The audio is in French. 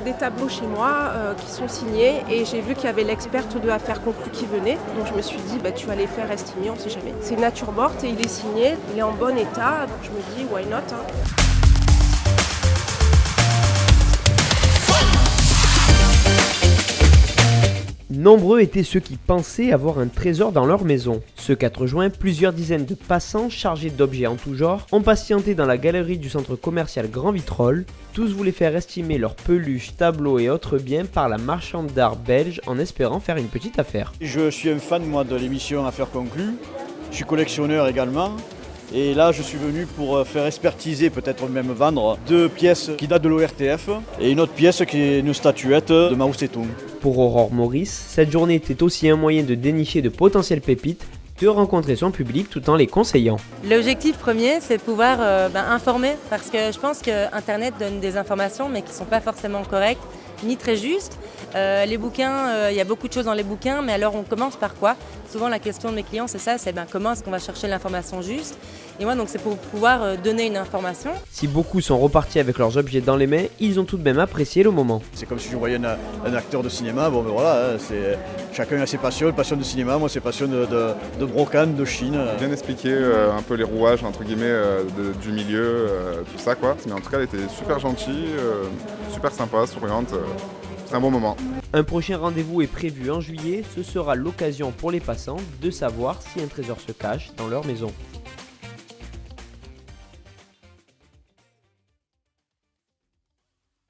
des tableaux chez moi qui sont signés et j'ai vu qu'il y avait l'experte de Affaires conclues qui venait. Donc je me suis dit, tu vas les faire estimer, on ne sait jamais. C'est une nature morte et il est signé, il est en bon état. Donc je me dis, why not, hein. Nombreux étaient ceux qui pensaient avoir un trésor dans leur maison. Ce 4 juin, plusieurs dizaines de passants chargés d'objets en tout genre ont patienté dans la galerie du centre commercial Grand Vitrolles. Tous voulaient faire estimer leurs peluches, tableaux et autres biens par la marchande d'art belge en espérant faire une petite affaire. Je suis un fan de l'émission Affaires conclues. Je suis collectionneur également. Et là, je suis venu pour faire expertiser, peut-être même vendre, 2 pièces qui datent de l'ORTF et une autre pièce qui est une statuette de Mao Tse-tung. Pour Aurore Maurice, cette journée était aussi un moyen de dénicher de potentielles pépites, de rencontrer son public tout en les conseillant. L'objectif premier, c'est de pouvoir informer, parce que je pense que Internet donne des informations mais qui ne sont pas forcément correctes ni très justes. Les bouquins, il y a beaucoup de choses dans les bouquins, mais alors on commence par quoi ? Souvent la question de mes clients c'est ça, c'est comment est-ce qu'on va chercher l'information juste ? Et moi donc c'est pour pouvoir donner une information. Si beaucoup sont repartis avec leurs objets dans les mains, ils ont tout de même apprécié le moment. C'est comme si je voyais un acteur de cinéma, voilà, chacun a ses passions, passion de cinéma, moi c'est passion de brocante, de Chine. Bien expliqué un peu les rouages entre guillemets du milieu, tout ça quoi. Mais en tout cas elle était super gentille, super sympa, souriante. C'est un bon moment. Un prochain rendez-vous est prévu en juillet, ce sera l'occasion pour les passants de savoir si un trésor se cache dans leur maison.